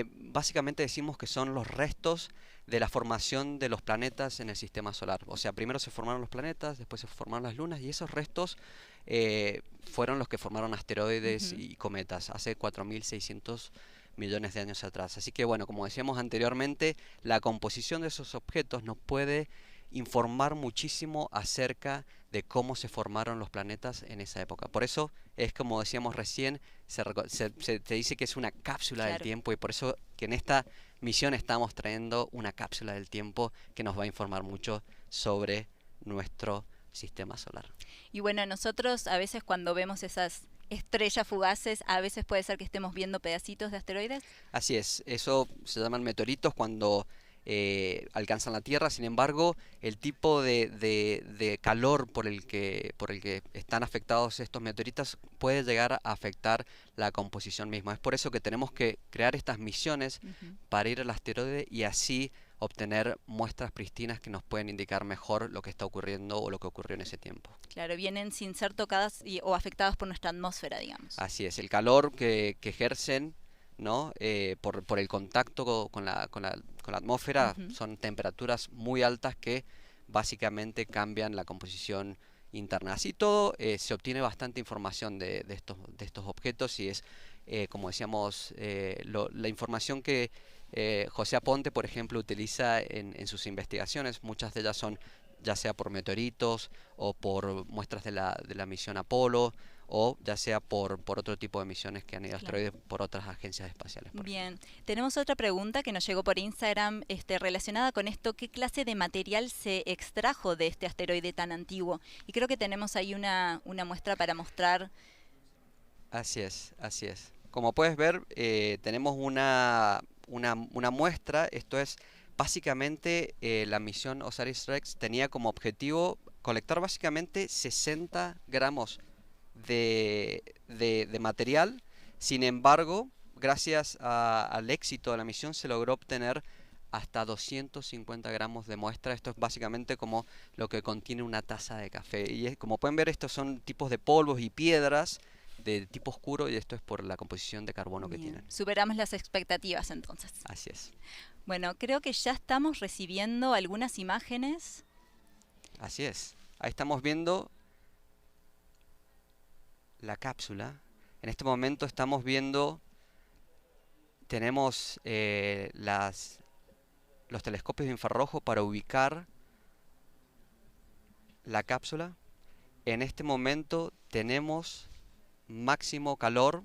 Básicamente decimos que son los restos de la formación de los planetas en el sistema solar. O sea, primero se formaron los planetas, después se formaron las lunas y esos restos fueron los que formaron asteroides y cometas hace 4.600 millones de años atrás. Así que bueno, como decíamos anteriormente, la composición de esos objetos nos puede informar muchísimo acerca de cómo se formaron los planetas en esa época. Por eso es, como decíamos recién, se dice que es una cápsula del tiempo, y por eso que en esta misión estamos trayendo una cápsula del tiempo que nos va a informar mucho sobre nuestro sistema solar. Y bueno, nosotros a veces cuando vemos esas estrellas fugaces, a veces puede ser que estemos viendo pedacitos de asteroides. Así es, eso se llaman meteoritos cuando alcanzan la Tierra. Sin embargo, el tipo de calor por el que están afectados estos meteoritos puede llegar a afectar la composición misma. Es por eso que tenemos que crear estas misiones para ir al asteroide y así obtener muestras pristinas que nos pueden indicar mejor lo que está ocurriendo o lo que ocurrió en ese tiempo. Claro, vienen sin ser tocadas o afectadas por nuestra atmósfera, digamos. Así es, el calor que ejercen, ¿no? Por el contacto con la atmósfera, son temperaturas muy altas que básicamente cambian la composición interna. Así todo, se obtiene bastante información de estos objetos y es, como decíamos, la información que José Aponte, por ejemplo, utiliza en sus investigaciones. Muchas de ellas son ya sea por meteoritos o por muestras de la misión Apolo, o ya sea por otro tipo de misiones que han ido a asteroides por otras agencias espaciales. Bien, tenemos otra pregunta que nos llegó por Instagram relacionada con esto. ¿Qué clase de material se extrajo de este asteroide tan antiguo? Y creo que tenemos ahí una muestra para mostrar. Así es, así es. Como puedes ver, tenemos una muestra. Esto es básicamente la misión OSIRIS-REx tenía como objetivo colectar básicamente 60 gramos de material. Sin embargo, gracias al éxito de la misión se logró obtener hasta 250 gramos de muestra. Esto es básicamente como lo que contiene una taza de café. Y como pueden ver, estos son tipos de polvos y piedras de tipo oscuro, y esto es por la composición de carbono que tienen. Superamos las expectativas entonces. Así es. Bueno, creo que ya estamos recibiendo algunas imágenes. Así es. Ahí estamos viendo la cápsula. En este momento estamos viendo, tenemos los telescopios de infrarrojo para ubicar la cápsula. En este momento tenemos máximo calor.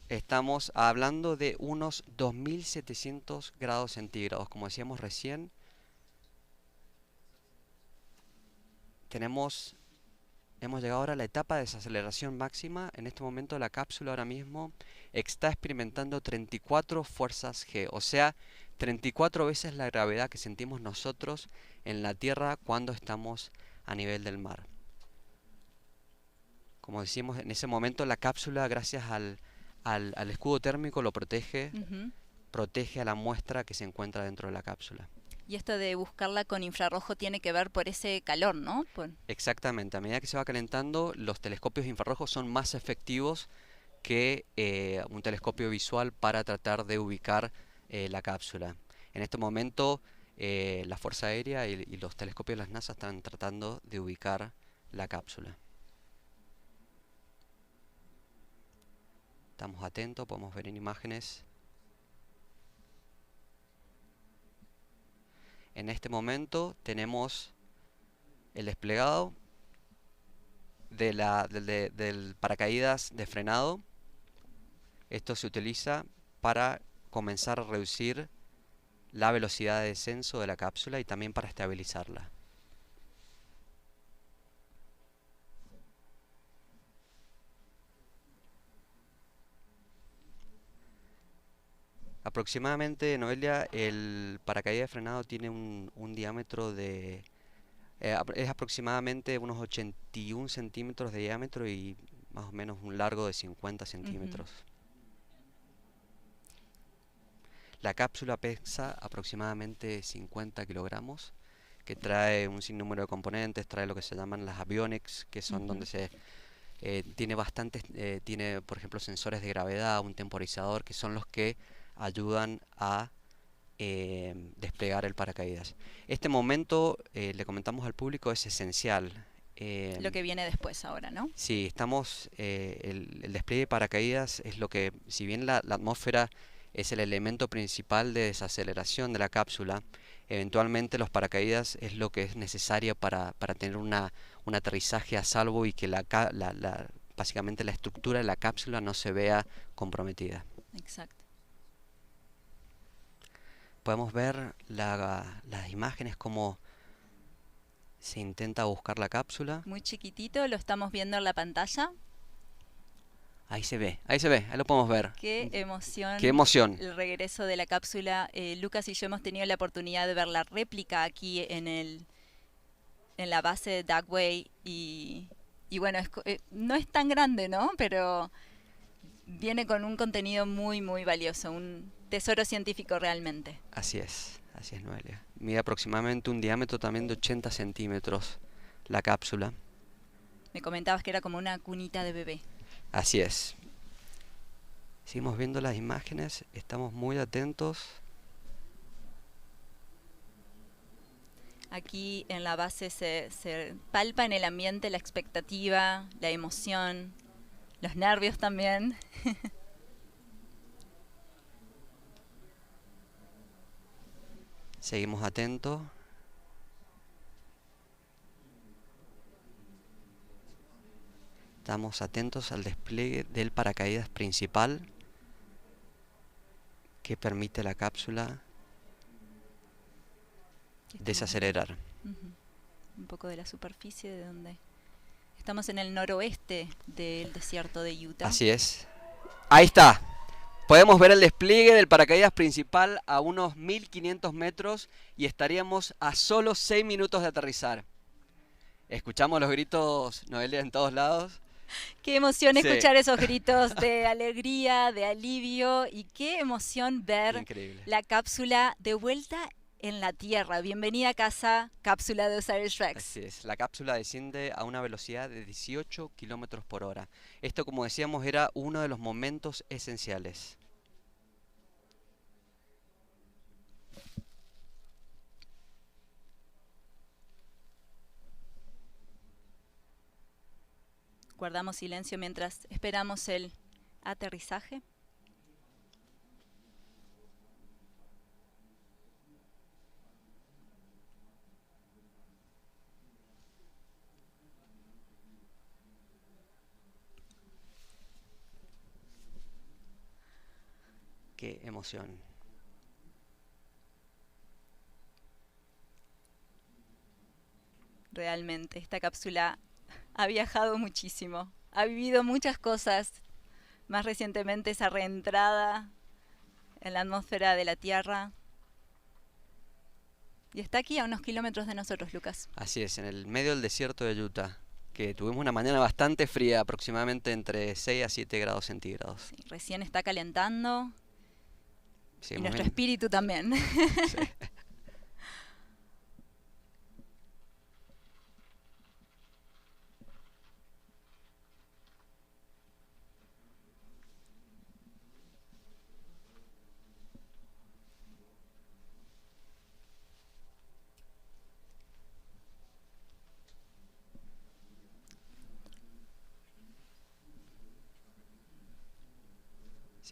Estamos hablando de unos 2700 grados centígrados, como decíamos recién. Hemos llegado ahora a la etapa de desaceleración máxima. En este momento la cápsula ahora mismo está experimentando 34 fuerzas G, o sea, 34 veces la gravedad que sentimos nosotros en la Tierra cuando estamos a nivel del mar. Como decimos, en ese momento la cápsula, gracias al escudo térmico, lo protege, protege a la muestra que se encuentra dentro de la cápsula. Y esto de buscarla con infrarrojo tiene que ver por ese calor, ¿no? Exactamente, a medida que se va calentando, los telescopios infrarrojos son más efectivos que un telescopio visual para tratar de ubicar la cápsula. En este momento la Fuerza Aérea y los telescopios de las NASA están tratando de ubicar la cápsula. Estamos atentos, podemos ver en imágenes. En este momento tenemos el desplegado del paracaídas de frenado. Esto se utiliza para comenzar a reducir la velocidad de descenso de la cápsula y también para estabilizarla. Aproximadamente, Noelia, el paracaídas de frenado tiene un diámetro de... es aproximadamente unos 81 centímetros de diámetro y más o menos un largo de 50 centímetros. La cápsula pesa aproximadamente 50 kilogramos, que trae un sinnúmero de componentes, trae lo que se llaman las avionics, que son donde se... tiene bastantes, tiene por ejemplo sensores de gravedad, un temporizador, que son los que ayudan a desplegar el paracaídas. Este momento, le comentamos al público, es esencial. Lo que viene después ahora, ¿no? Sí, estamos, el despliegue de paracaídas es lo que, si bien la atmósfera es el elemento principal de desaceleración de la cápsula, eventualmente los paracaídas es lo que es necesario para tener un aterrizaje a salvo y que básicamente la estructura de la cápsula no se vea comprometida. Exacto. Podemos ver las imágenes como se intenta buscar la cápsula. Muy chiquitito, lo estamos viendo en la pantalla. Ahí se ve, ahí lo podemos ver. Qué emoción. Qué emoción. El regreso de la cápsula. Lucas y yo hemos tenido la oportunidad de ver la réplica aquí en la base de Dugway y bueno, no es tan grande, ¿no? Pero viene con un contenido muy, muy valioso, un tesoro científico realmente. Así es, Noelia. Mide aproximadamente un diámetro también de 80 centímetros la cápsula. Me comentabas que era como una cunita de bebé. Así es. Seguimos viendo las imágenes, estamos muy atentos. Aquí en la base se palpa en el ambiente la expectativa, la emoción, los nervios también. Seguimos atentos. Estamos atentos al despliegue del paracaídas principal que permite a la cápsula desacelerar. Un poco de la superficie de donde estamos en el noroeste del desierto de Utah. Así es. Ahí está. Podemos ver el despliegue del paracaídas principal a unos 1500 metros y estaríamos a solo 6 minutos de aterrizar. Escuchamos los gritos, Noelia, en todos lados. Qué emoción Sí. escuchar esos gritos de alegría, de alivio y qué emoción ver Increíble. la cápsula de vuelta en la Tierra. Bienvenida a casa, cápsula de OSIRIS-REx. Así es, la cápsula desciende a una velocidad de 18 kilómetros por hora. Esto, como decíamos, era uno de los momentos esenciales. Guardamos silencio mientras esperamos el aterrizaje. Qué emoción. Realmente, esta cápsula ha viajado muchísimo, ha vivido muchas cosas. Más recientemente esa reentrada en la atmósfera de la Tierra. Y está aquí a unos kilómetros de nosotros, Lucas. Así es, en el medio del desierto de Utah, que tuvimos una mañana bastante fría, aproximadamente entre 6 a 7 grados centígrados. Sí, recién está calentando. Sí, Y muy nuestro bien. espíritu también. Sí.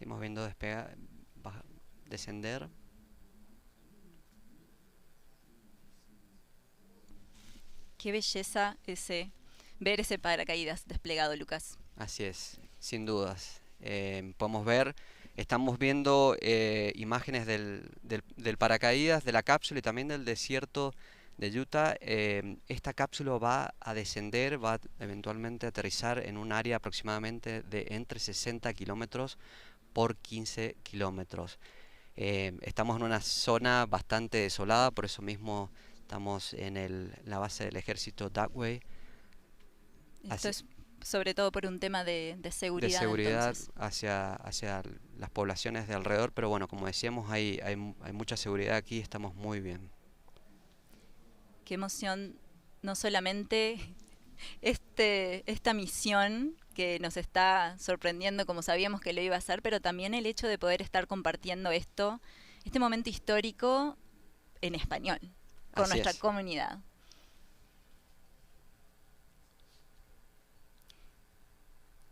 Seguimos viendo descender. Qué belleza ver ese paracaídas desplegado, Lucas. Así es, sin dudas. Podemos ver, estamos viendo imágenes del paracaídas, de la cápsula y también del desierto de Utah. Esta cápsula va a descender, va a eventualmente aterrizar en un área aproximadamente de entre 60 kilómetros por 15 kilómetros. Estamos en una zona bastante desolada, por eso mismo estamos en la base del ejército Dugway. Esto es sobre todo por un tema de seguridad. De seguridad entonces. hacia las poblaciones de alrededor, pero bueno, como decíamos, hay mucha seguridad aquí, estamos muy bien. Qué emoción, no solamente esta misión que nos está sorprendiendo como sabíamos que lo iba a hacer, pero también el hecho de poder estar compartiendo este momento histórico en español, con Así nuestra es. comunidad.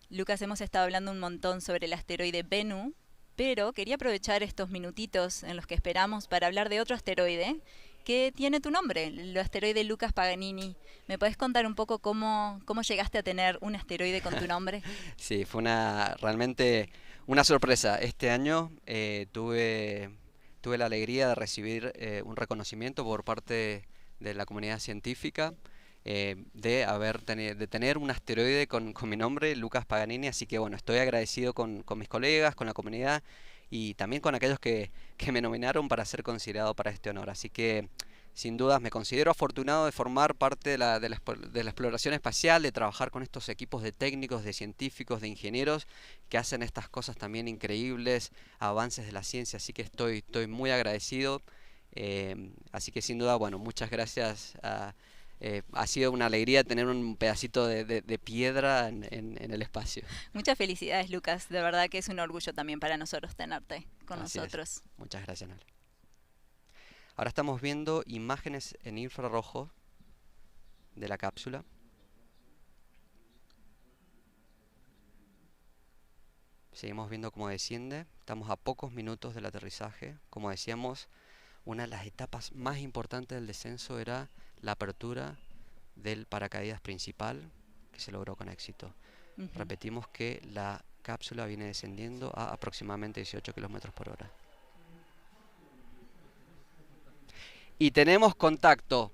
Lucas, hemos estado hablando un montón sobre el asteroide Bennu, pero quería aprovechar estos minutitos en los que esperamos para hablar de otro asteroide que tiene tu nombre, el asteroide Lucas Paganini. ¿Me podés contar un poco cómo llegaste a tener un asteroide con tu nombre? Sí, fue realmente una sorpresa. Este año tuve la alegría de recibir un reconocimiento por parte de la comunidad científica de tener un asteroide con mi nombre, Lucas Paganini, así que bueno, estoy agradecido con mis colegas, con la comunidad y también con aquellos que me nominaron para ser considerado para este honor, así que sin dudas me considero afortunado de formar parte de la exploración espacial, de trabajar con estos equipos de técnicos, de científicos, de ingenieros que hacen estas cosas también increíbles, avances de la ciencia, así que estoy muy agradecido, así que sin duda, bueno, muchas gracias ha sido una alegría tener un pedacito de piedra en el espacio. Muchas felicidades, Lucas. De verdad que es un orgullo también para nosotros tenerte con Así es. nosotros. Muchas gracias, Noelia. Ahora estamos viendo imágenes en infrarrojo de la cápsula. Seguimos viendo cómo desciende. Estamos a pocos minutos del aterrizaje. Como decíamos, una de las etapas más importantes del descenso era la apertura del paracaídas principal, que se logró con éxito. Repetimos que la cápsula viene descendiendo a aproximadamente 18 kilómetros por hora. Y tenemos contacto.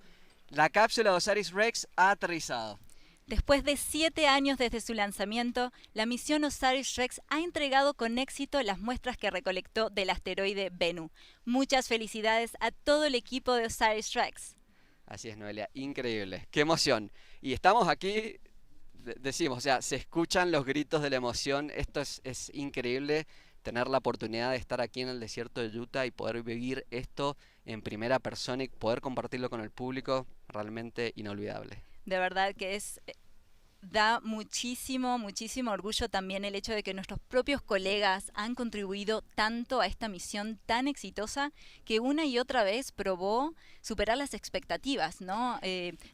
La cápsula de OSIRIS-REx ha aterrizado. Después de 7 años desde su lanzamiento, la misión OSIRIS-REx ha entregado con éxito las muestras que recolectó del asteroide Bennu. Muchas felicidades a todo el equipo de OSIRIS-REx. Así es, Noelia, increíble, qué emoción. Y estamos aquí, decimos, o sea, se escuchan los gritos de la emoción, esto es increíble, tener la oportunidad de estar aquí en el desierto de Utah y poder vivir esto en primera persona y poder compartirlo con el público, realmente inolvidable. De verdad que da muchísimo orgullo también el hecho de que nuestros propios colegas han contribuido tanto a esta misión tan exitosa que una y otra vez probó superar las expectativas, ¿no?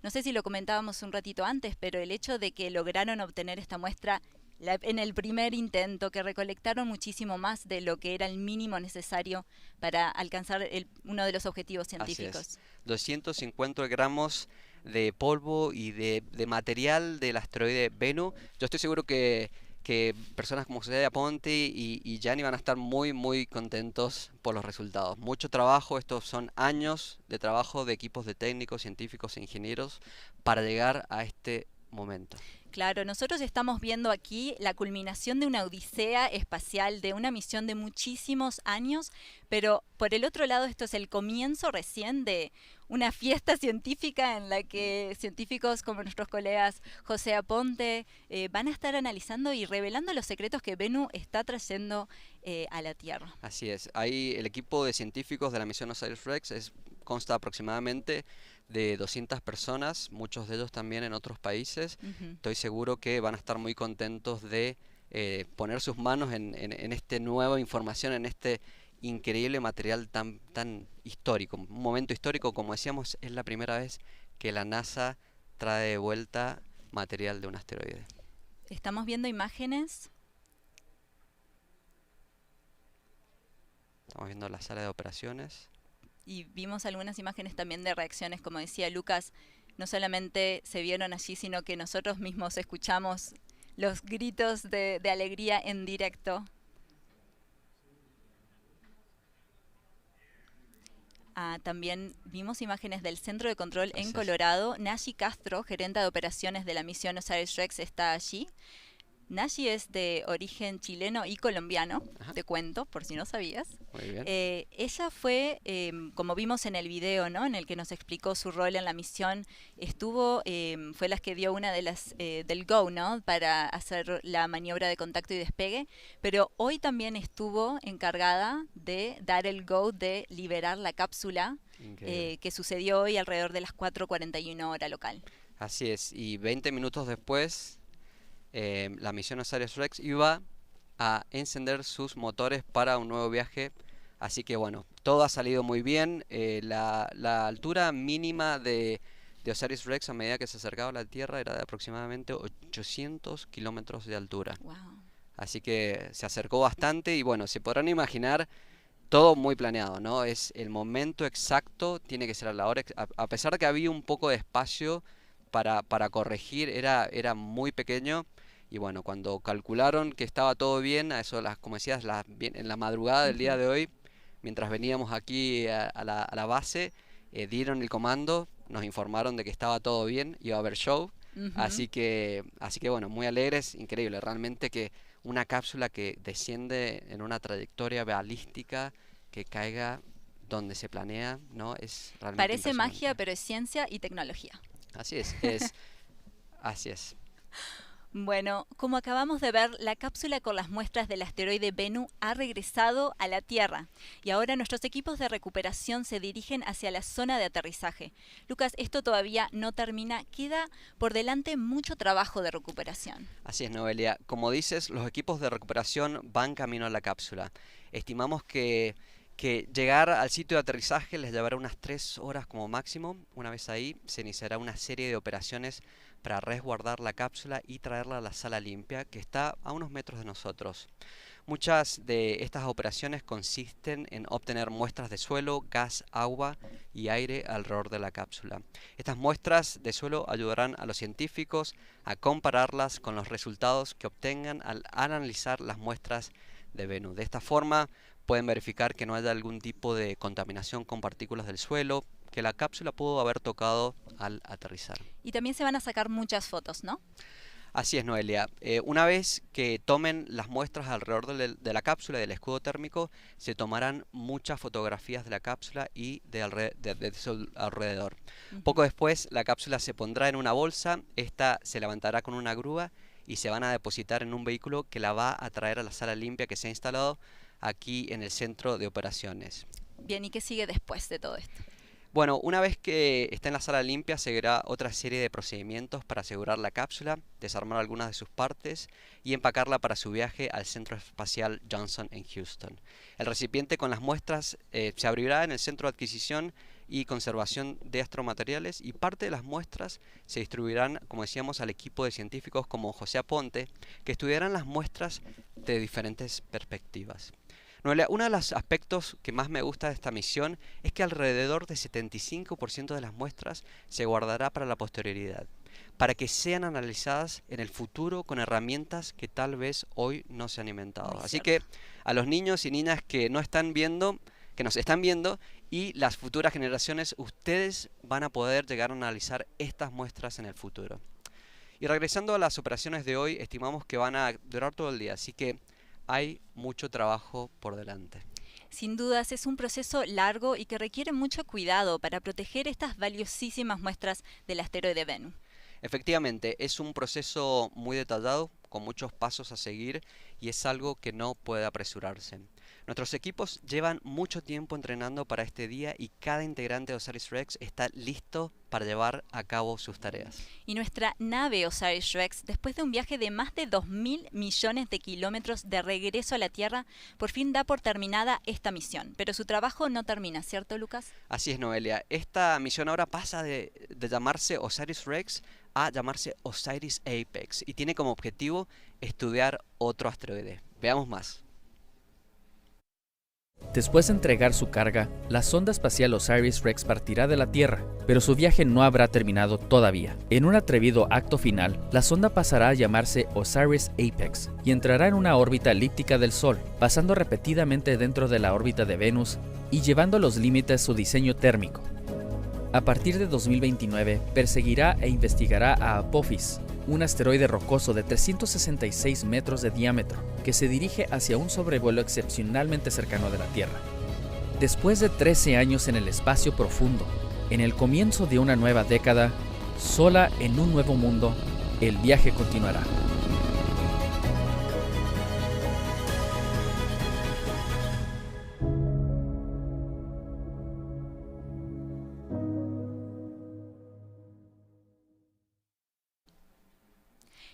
No sé si lo comentábamos un ratito antes, pero el hecho de que lograron obtener esta muestra en el primer intento, que recolectaron muchísimo más de lo que era el mínimo necesario para alcanzar uno de los objetivos científicos. Así es. 250 gramos de polvo y de material del asteroide Bennu. Yo estoy seguro que personas como José Aponte y Gianni van a estar muy contentos por los resultados. Mucho trabajo, estos son años de trabajo de equipos de técnicos, científicos e ingenieros para llegar a este momento. Claro, nosotros estamos viendo aquí la culminación de una odisea espacial, de una misión de muchísimos años, pero por el otro lado esto es el comienzo recién de una fiesta científica en la que científicos como nuestros colegas José Aponte van a estar analizando y revelando los secretos que Bennu está trayendo a la Tierra. Así es, ahí el equipo de científicos de la misión OSIRIS-REx consta aproximadamente de 200 personas, muchos de ellos también en otros países. Estoy seguro que van a estar muy contentos de poner sus manos en esta nueva información, en este increíble material tan histórico. Un momento histórico, como decíamos, es la primera vez que la NASA trae de vuelta material de un asteroide. Estamos viendo imágenes Estamos viendo la sala de operaciones. Y vimos algunas imágenes también de reacciones, como decía Lucas, no solamente se vieron allí, sino que nosotros mismos escuchamos los gritos de alegría en directo. También vimos imágenes del centro de control en Colorado. Nashi Castro, gerente de operaciones de la misión OSIRIS-REx, está allí. Nashi es de origen chileno y colombiano, te cuento, por si no sabías. Muy bien. Ella fue, como vimos en el video, ¿no?, en el que nos explicó su rol en la misión, fue la que dio una de las del go, ¿no?, para hacer la maniobra de contacto y despegue, pero hoy también estuvo encargada de dar el go de liberar la cápsula, que sucedió hoy alrededor de las 4:41 hora local. Así es, y 20 minutos después la misión OSIRIS-REx iba a encender sus motores para un nuevo viaje. Así que bueno, todo ha salido muy bien. La altura mínima de OSIRIS-REx a medida que se acercaba a la Tierra era de aproximadamente 800 kilómetros de altura. Wow. Así que se acercó bastante y bueno, se podrán imaginar, todo muy planeado, ¿no? Es el momento exacto, tiene que ser a la hora, a pesar de que había un poco de espacio para corregir, era muy pequeño. Y bueno, cuando calcularon que estaba todo bien, a eso, como decías, en la madrugada del día de hoy, mientras veníamos aquí a la base, dieron el comando, nos informaron de que estaba todo bien, iba a haber show. Así que bueno, muy alegres, increíble, realmente que una cápsula que desciende en una trayectoria balística, que caiga donde se planea, ¿no? Es realmente Parece magia, impresionante. pero es ciencia y tecnología. Así es, así es. Bueno, como acabamos de ver, la cápsula con las muestras del asteroide Bennu ha regresado a la Tierra y ahora nuestros equipos de recuperación se dirigen hacia la zona de aterrizaje. Lucas, esto todavía no termina, queda por delante mucho trabajo de recuperación. Así es, Noelia. Como dices, los equipos de recuperación van camino a la cápsula. Estimamos que llegar al sitio de aterrizaje les llevará unas 3 horas como máximo. Una vez ahí, se iniciará una serie de operaciones para resguardar la cápsula y traerla a la sala limpia, que está a unos metros de nosotros. Muchas de estas operaciones consisten en obtener muestras de suelo, gas, agua y aire alrededor de la cápsula. Estas muestras de suelo ayudarán a los científicos a compararlas con los resultados que obtengan al analizar las muestras de Bennu. De esta forma pueden verificar que no haya algún tipo de contaminación con partículas del suelo que la cápsula pudo haber tocado al aterrizar. Y también se van a sacar muchas fotos, ¿no? Así es, Noelia. Una vez que tomen las muestras alrededor de la cápsula y del escudo térmico, se tomarán muchas fotografías de la cápsula y de su alrededor. Poco después, la cápsula se pondrá en una bolsa, esta se levantará con una grúa y se van a depositar en un vehículo que la va a traer a la sala limpia que se ha instalado aquí en el centro de operaciones. Bien, ¿y qué sigue después de todo esto? Bueno, una vez que esté en la sala limpia, seguirá otra serie de procedimientos para asegurar la cápsula, desarmar algunas de sus partes y empacarla para su viaje al Centro Espacial Johnson en Houston. El recipiente con las muestras se abrirá en el Centro de Adquisición y Conservación de Astromateriales y parte de las muestras se distribuirán, como decíamos, al equipo de científicos como José Aponte, que estudiarán las muestras de diferentes perspectivas. Noelia, uno de los aspectos que más me gusta de esta misión es que alrededor de 75% de las muestras se guardará para la posterioridad, para que sean analizadas en el futuro con herramientas que tal vez hoy no se han inventado. Así que a los niños y niñas que nos están viendo y las futuras generaciones, ustedes van a poder llegar a analizar estas muestras en el futuro. Y regresando a las operaciones de hoy, estimamos que van a durar todo el día, así que hay mucho trabajo por delante. Sin dudas es un proceso largo y que requiere mucho cuidado para proteger estas valiosísimas muestras del asteroide Bennu. Efectivamente, es un proceso muy detallado, con muchos pasos a seguir y es algo que no puede apresurarse. Nuestros equipos llevan mucho tiempo entrenando para este día y cada integrante de OSIRIS-REx está listo para llevar a cabo sus tareas. Y nuestra nave OSIRIS-REx, después de un viaje de más de 2.000 millones de kilómetros de regreso a la Tierra, por fin da por terminada esta misión. Pero su trabajo no termina, ¿cierto, Lucas? Así es, Noelia. Esta misión ahora pasa de llamarse OSIRIS-REx a llamarse OSIRIS-APEX y tiene como objetivo estudiar otro asteroide. Veamos más. Después de entregar su carga, la sonda espacial OSIRIS-REx partirá de la Tierra, pero su viaje no habrá terminado todavía. En un atrevido acto final, la sonda pasará a llamarse OSIRIS-APEX y entrará en una órbita elíptica del Sol, pasando repetidamente dentro de la órbita de Venus y llevando a los límites su diseño térmico. A partir de 2029, perseguirá e investigará a Apophis, un asteroide rocoso de 366 metros de diámetro que se dirige hacia un sobrevuelo excepcionalmente cercano de la Tierra. Después de 13 años en el espacio profundo, en el comienzo de una nueva década, sola en un nuevo mundo, el viaje continuará.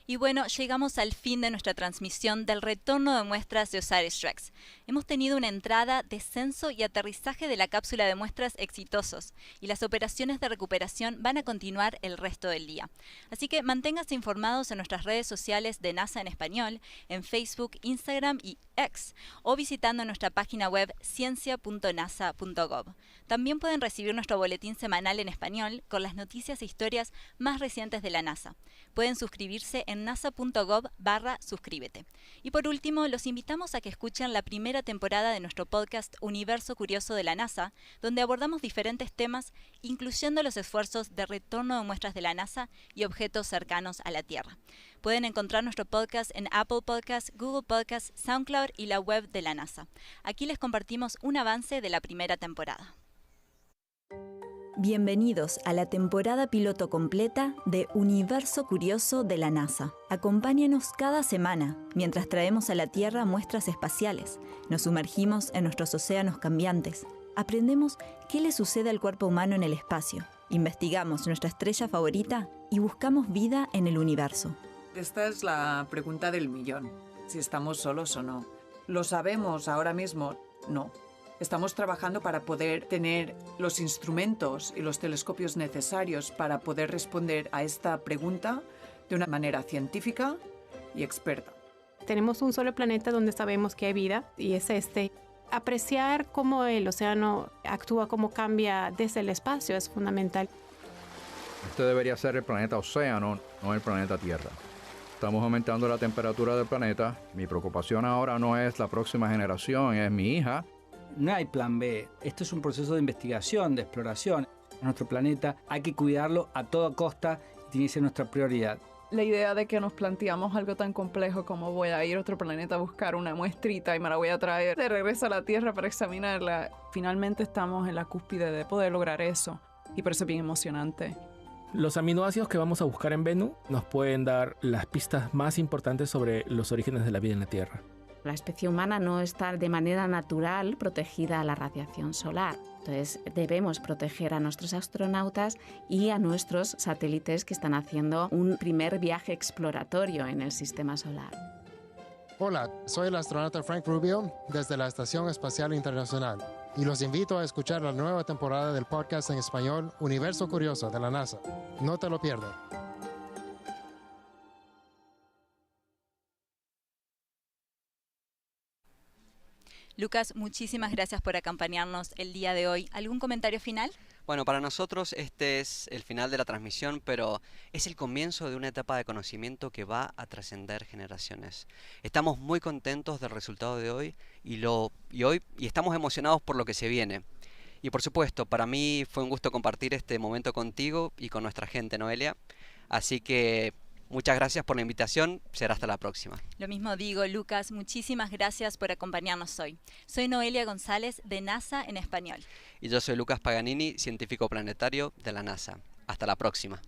Y bueno, llegamos al fin de nuestra transmisión del retorno de muestras de OSIRIS-REx. Hemos tenido una entrada, descenso y aterrizaje de la cápsula de muestras exitosos, y las operaciones de recuperación van a continuar el resto del día. Así que manténganse informados en nuestras redes sociales de NASA en español, en Facebook, Instagram y X, o visitando nuestra página web ciencia.nasa.gov. También pueden recibir nuestro boletín semanal en español con las noticias e historias más recientes de la NASA. Pueden suscribirse en nasa.gov/suscríbete. Y por último, los invitamos a que escuchen la primera temporada de nuestro podcast Universo Curioso de la NASA, donde abordamos diferentes temas, incluyendo los esfuerzos de retorno de muestras de la NASA y objetos cercanos a la Tierra. Pueden encontrar nuestro podcast en Apple Podcasts, Google Podcasts, SoundCloud y la web de la NASA. Aquí les compartimos un avance de la primera temporada. Bienvenidos a la temporada piloto completa de Universo Curioso de la NASA. Acompáñenos cada semana mientras traemos a la Tierra muestras espaciales, nos sumergimos en nuestros océanos cambiantes, aprendemos qué le sucede al cuerpo humano en el espacio, investigamos nuestra estrella favorita y buscamos vida en el universo. Esta es la pregunta del millón, si estamos solos o no. ¿Lo sabemos ahora mismo? No. Estamos trabajando para poder tener los instrumentos y los telescopios necesarios para poder responder a esta pregunta de una manera científica y experta. Tenemos un solo planeta donde sabemos que hay vida y es este. Apreciar cómo el océano actúa, cómo cambia desde el espacio es fundamental. Este debería ser el planeta océano, no el planeta Tierra. Estamos aumentando la temperatura del planeta. Mi preocupación ahora no es la próxima generación, es mi hija. No hay plan B. Esto es un proceso de investigación, de exploración. Nuestro planeta hay que cuidarlo a toda costa y tiene que ser nuestra prioridad. La idea de que nos planteamos algo tan complejo como voy a ir a otro planeta a buscar una muestrita y me la voy a traer de regreso a la Tierra para examinarla. Finalmente estamos en la cúspide de poder lograr eso y por eso es bien emocionante. Los aminoácidos que vamos a buscar en Venus nos pueden dar las pistas más importantes sobre los orígenes de la vida en la Tierra. La especie humana no está de manera natural protegida a la radiación solar. Entonces debemos proteger a nuestros astronautas y a nuestros satélites que están haciendo un primer viaje exploratorio en el sistema solar. Hola, soy el astronauta Frank Rubio desde la Estación Espacial Internacional y los invito a escuchar la nueva temporada del podcast en español Universo Curioso de la NASA. No te lo pierdas. Lucas, muchísimas gracias por acompañarnos el día de hoy. ¿Algún comentario final? Bueno, para nosotros este es el final de la transmisión, pero es el comienzo de una etapa de conocimiento que va a trascender generaciones. Estamos muy contentos del resultado de hoy y estamos emocionados por lo que se viene. Y por supuesto, para mí fue un gusto compartir este momento contigo y con nuestra gente, Noelia. Así que muchas gracias por la invitación, será hasta la próxima. Lo mismo digo, Lucas, muchísimas gracias por acompañarnos hoy. Soy Noelia González de NASA en español. Y yo soy Lucas Paganini, científico planetario de la NASA. Hasta la próxima.